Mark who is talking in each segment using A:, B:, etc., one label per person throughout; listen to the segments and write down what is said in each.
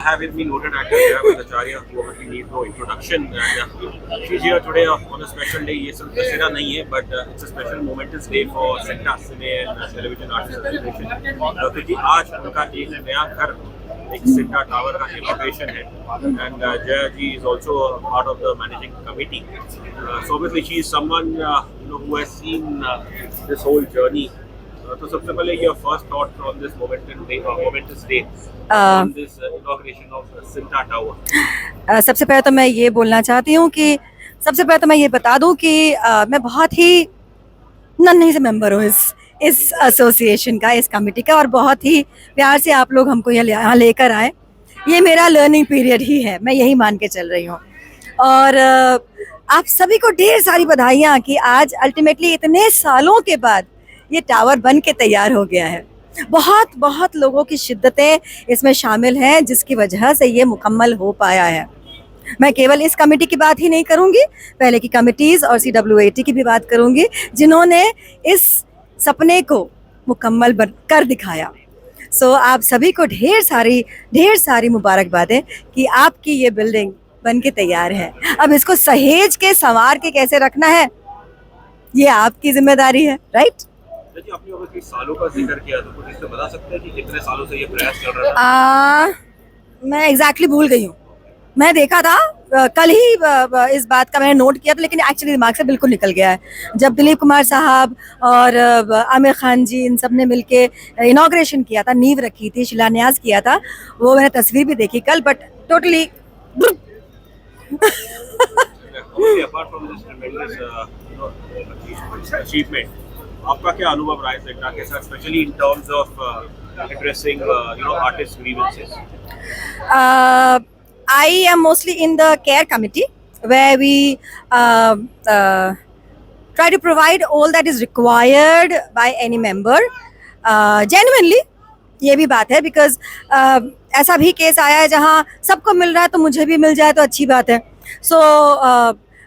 A: I have with me noted actor Jaya Acharya, who obviously needs no introduction. And she's here today on a special day. ये सिर्फ दशहरा नहीं है, but it's a special momentous day for Cinta Cine and Television Artists Association. क्योंकि आज उनका एक नया घर, एक Cinta Tower का inauguration है, and Jaya ji is also a part of the managing committee. So obviously she is someone who has seen this whole journey. तो सबसे पहले your first thought on this momentous day on this inauguration of Cinta Tower.
B: सबसे पहले तो मैं ये बोलना चाहती हूँ कि सबसे पहले तो मैं ये बता दूँ कि मैं बहुत ही नन्ही से मेंबर हूँ इस एसोसिएशन का, इस कमेटी का, और बहुत ही प्यार से आप लोग हमको यहाँ लेकर आए. ये मेरा लर्निंग पीरियड ही है, मैं यही मान के चल रही हूँ. और आप सभी को ढेर सारी बधाइयाँ कि आज अल्टीमेटली इतने सालों के बाद ये टावर बन के तैयार हो गया है. बहुत बहुत लोगों की शिद्दतें इसमें शामिल हैं जिसकी वजह से ये मुकम्मल हो पाया है. मैं केवल इस कमेटी की बात ही नहीं करूंगी, पहले की कमिटीज़ और CWAT की भी बात करूंगी जिन्होंने इस सपने को मुकम्मल कर दिखाया. सो आप सभी को ढेर सारी मुबारकबादें कि आपकी ये बिल्डिंग बन के तैयार है. अब इसको सहेज के संवार के कैसे रखना है ये आपकी जिम्मेदारी है. राइट.
A: देखिए, आपने obviously सालों का जिक्र किया, तो कुछ इससे बता सकते हैं कि कितने सालों से ये प्रयास चल रहा था?
B: मैं एग्जैक्टली भूल गई हूँ. मैं देखा था कल ही इस बात का मैंने नोट किया था, लेकिन एक्चुअली दिमाग से बिल्कुल निकल गया है. जब दिलीप कुमार साहब और आमिर खान जी इन सब ने मिलके इनॉग्रेशन किया था, नींव रखी थी, शिलान्यास किया था, वो मैंने तस्वीर भी देखी कल, but totally
A: apart from this tremendous achievement, आपका क्या अनुभव रहा है सेक्टा के साथ, specially in terms of addressing artist grievances?
B: I am mostly in the care committee where we try to provide all that is required by any member. Genuinely ये भी बात है, because ऐसा भी केस आया है जहाँ सबको मिल रहा है तो मुझे भी मिल जाए तो अच्छी बात है. सो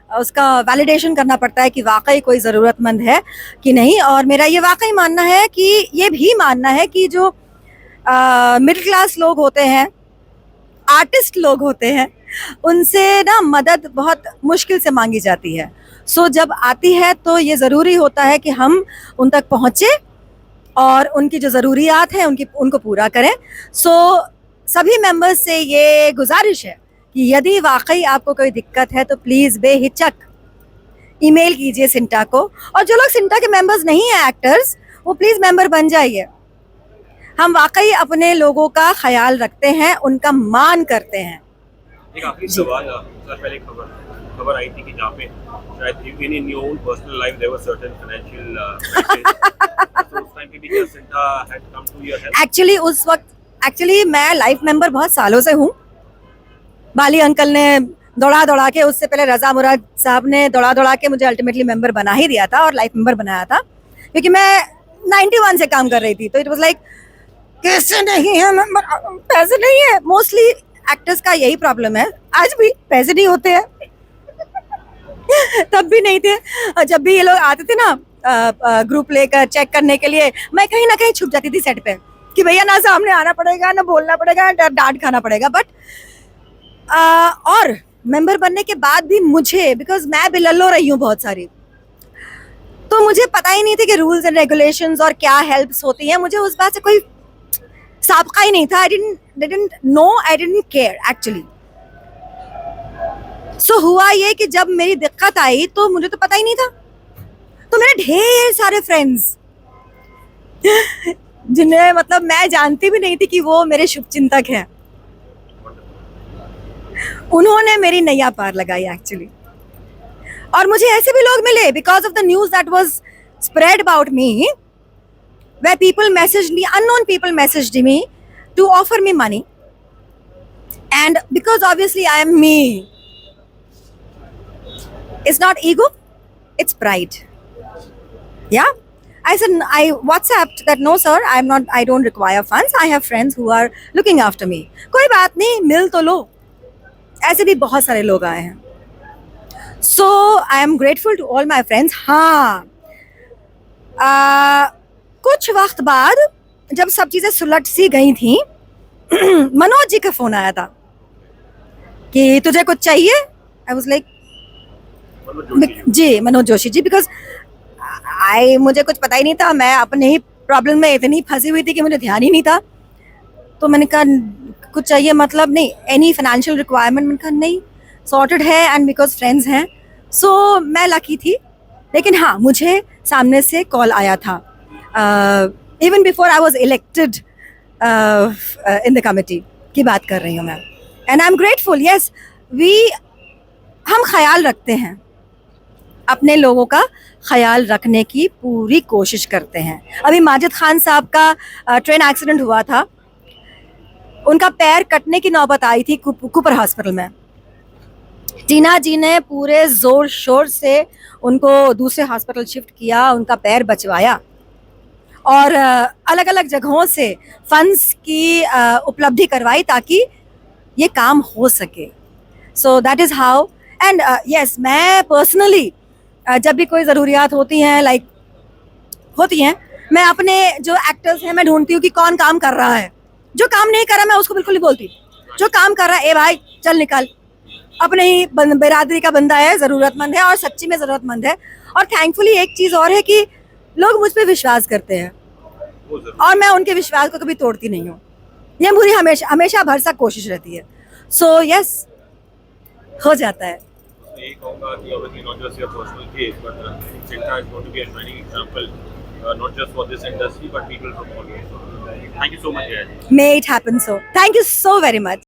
B: उसका वैलिडेशन करना पड़ता है कि वाकई कोई ज़रूरतमंद है कि नहीं. और मेरा ये वाकई मानना है कि ये भी मानना है कि जो मिडिल क्लास लोग होते हैं, आर्टिस्ट लोग होते हैं, उनसे ना मदद बहुत मुश्किल से मांगी जाती है. सो जब आती है तो ये ज़रूरी होता है कि हम उन तक पहुँचे और उनकी जो ज़रूरियात हैं उनको पूरा करें. सो सभी मेंबर्स से ये गुजारिश है कि यदि वाकई आपको कोई दिक्कत है तो प्लीज़ बेहिचक ईमेल कीजिए सिंटा को. और जो लोग सिंटा के मेंबर्स नहीं हैं, एक्टर्स, वो प्लीज़ मेंबर बन जाइए. हम वाकई अपने लोगों का ख्याल रखते हैं, उनका मान करते हैं.
A: एक आखिरी सवाल, सर पहले खबर आई थी कि जहाँ पे शायद in your own personal life there were certain financial pressures. So उस टाइम पे भी क्या CINTAA had come to your help?
B: Actually उस वक्त मैं लाइफ मेंबर बहुत सालों से हूँ. बाली अंकल ने दौड़ा के, उससे पहले रजा मुराद साहब ने दौड़ा के मुझे अल्टीमेटली मेंबर बना ही दिया था और लाइफ मेंबर बनाया था, क्योंकि मैं 91 से काम कर रही थी. तो इट वाज लाइक कैसे नहीं है मेंबर, पैसे नहीं है. मोस्टली एक्टर्स का यही प्रॉब्लम है, आज भी पैसे नहीं होते हैं. तब भी नहीं थे. जब भी ये लोग आते थे ना ग्रुप लेकर चेक करने के लिए, मैं कहीं ना कहीं छुप जाती थी सेट पे कि भैया ना सामने आना पड़ेगा, ना बोलना पड़ेगा, डांट खाना पड़ेगा. बट और मेंबर बनने के बाद भी मुझे, बिकॉज मैं बिलल्लो रही हूँ बहुत सारी, तो मुझे पता ही नहीं था कि रूल्स एंड रेगुलेशंस और क्या हेल्प्स होती हैं. मुझे उस बात से कोई साबका ही नहीं था. I didn't know, I didn't care actually. So हुआ ये कि जब मेरी दिक्कत आई तो मुझे तो पता ही नहीं था. तो मेरे ढेर सारे फ्रेंड्स जिन्हें मतलब मैं जानती भी नहीं थी कि वो मेरे शुभचिंतक हैं, उन्होंने मेरी नैया पार लगाई एक्चुअली. और मुझे ऐसे भी लोग मिले because of the news that was spread about me, where people messaged me, unknown people messaged me to offer me money. And because obviously I am me, it's not ego, it's pride. Yeah, I said, I WhatsApped that no sir, I don't require funds, I have friends who are looking after me. कोई बात नहीं, मिल तो लो. ऐसे भी बहुत सारे लोग आए हैं. So I am grateful to all my friends. हाँ, कुछ वक्त बाद जब सब चीज़ें सुलट सी गई थी मनोज जी का फोन आया था कि तुझे कुछ चाहिए. I was like
A: Manoj Joshi ji.
B: Ji Manoj Joshi ji, because मुझे कुछ पता ही नहीं था, मैं अपने ही प्रॉब्लम में इतनी फंसी हुई थी कि मुझे ध्यान ही नहीं था. तो मैंने कहा कुछ चाहिए मतलब नहीं, एनी फाइनेंशियल रिक्वायरमेंट, मैंने कहा नहीं, सॉर्टेड है. एंड बिकॉज फ्रेंड्स हैं, सो मैं लकी थी. लेकिन हाँ, मुझे सामने से कॉल आया था even before I was elected in the committee की बात कर रही हूँ मैं. And I am grateful. Yes, हम ख्याल रखते हैं, अपने लोगों का ख्याल रखने की पूरी कोशिश करते हैं. अभी माजिद खान साहब का ट्रेन एक्सीडेंट हुआ था, उनका पैर कटने की नौबत आई थी कूपर हॉस्पिटल में. टीना जी ने पूरे जोर शोर से उनको दूसरे हॉस्पिटल शिफ्ट किया, उनका पैर बचवाया और अलग अलग जगहों से फंड्स की उपलब्धि करवाई ताकि ये काम हो सके. So that is how. And yes, मैं पर्सनली जब भी कोई ज़रूरियात होती हैं होती हैं, मैं अपने जो एक्टर्स हैं मैं ढूंढती हूँ कि कौन काम कर रहा है. जो काम नहीं कर रहा मैं उसको बिल्कुल नहीं बोलती. जो काम कर रहा है, ए भाई चल निकल, अपने ही बिरादरी का बंदा है, ज़रूरतमंद है और सच्ची में ज़रूरतमंद है. और थैंकफुली एक चीज़ और है कि लोग मुझ पर विश्वास करते हैं और मैं उनके विश्वास को कभी तोड़ती नहीं हूँ. ये मेरी हमेशा भरसक कोशिश रहती है. सो यस, हो जाता है.
A: यही कहूँगा कि obviously not just your personal case, but Cinta is going to be a shining example, not just for this industry, but people from all over. Thank you so much, Jaya.
B: May it happen so. Thank you so very much.